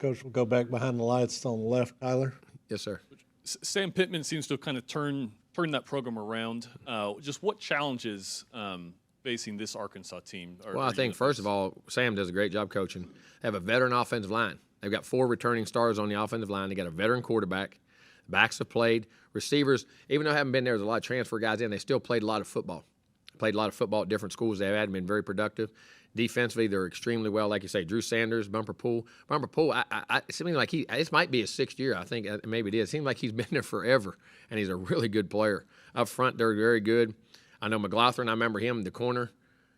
Coach, will go back behind the lights on the left, Tyler. Yes, sir. Sam Pittman seems to have kind of turned that program around. Just what challenges facing this Arkansas team? Well, I think, first of all, Sam does a great job coaching. They have a veteran offensive line. They've got 4 returning stars on the offensive line. They got a veteran quarterback. Backs have played. Receivers, even though I haven't been there, there's a lot of transfer guys in, they still played a lot of football. Played a lot of football at different schools they've had and been very productive. Defensively, they're extremely well. Like you say, Drew Sanders, Bumper Pool. It seems like this might be his 6th year. I think maybe it is. It seems like he's been there forever, and he's a really good player. Up front, they're very good. I know McLaughlin, I remember him, the corner.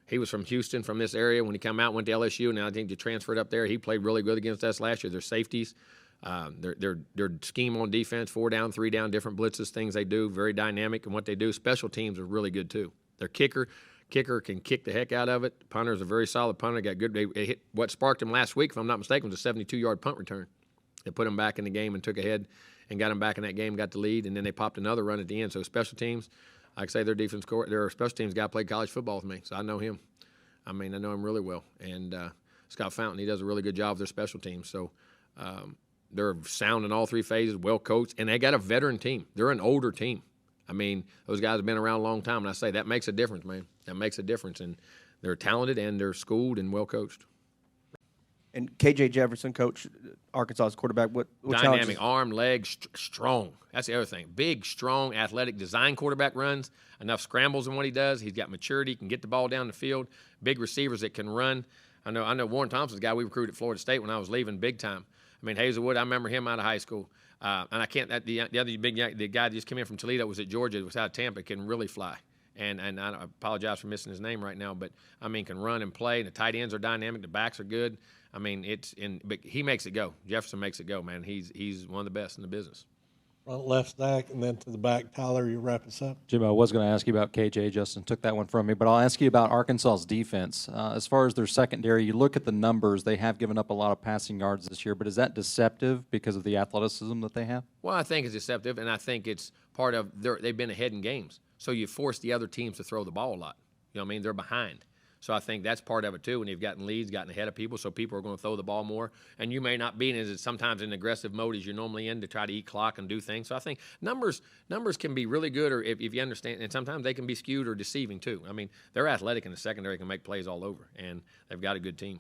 He was from Houston, from this area. When he came out, went to LSU, and I think he transferred up there. He played really good against us last year. Their safeties, their scheme on defense, 4 down, 3 down, different blitzes, things they do, very dynamic. And what they do, special teams are really good too. Their kicker can kick the heck out of it. Punter's a very solid punter. Got good. They hit, what sparked him last week, if I'm not mistaken, was a 72-yard punt return. They put him back in the game and took ahead and got him back in that game, got the lead, and then they popped another run at the end. So special teams, like I say, their defense court, their special teams guy played college football with me, so I know him. I know him really well. And Scott Fountain, he does a really good job with their special teams. So they're sound in all 3 phases, well coached, and they got a veteran team. They're an older team. Those guys have been around a long time, and I say that makes a difference, man. That makes a difference, and they're talented and they're schooled and well coached. And KJ Jefferson, coach, Arkansas's quarterback, what challenges? Dynamic, arm, legs, strong. That's the other thing. Big, strong, athletic design quarterback runs, enough scrambles in what he does. He's got maturity, can get the ball down the field. Big receivers that can run. I know Warren Thompson's the guy we recruited at Florida State when I was leaving big time. Hazelwood, I remember him out of high school. And I can't. The other big guy, the guy that just came in from Toledo, was at Georgia, was out of Tampa, can really fly. And I apologize for missing his name right now, but can run and play. And the tight ends are dynamic. The backs are good. But he makes it go. Jefferson makes it go, man. He's one of the best in the business. Front left, Zach, and then to the back, Tyler, you wrap us up. Jim, I was going to ask you about KJ. Justin took that one from me, but I'll ask you about Arkansas's defense. As far as their secondary, you look at the numbers, they have given up a lot of passing yards this year, but is that deceptive because of the athleticism that they have? Well, I think it's deceptive, and I think it's part of they've been ahead in games. So you force the other teams to throw the ball a lot. They're behind. So I think that's part of it too. When you've gotten leads, gotten ahead of people, so people are going to throw the ball more. And you may not be in sometimes in aggressive mode as you're normally in to try to eat clock and do things. So I think numbers can be really good, or if you understand, and sometimes they can be skewed or deceiving too. They're athletic in the secondary, can make plays all over, and they've got a good team.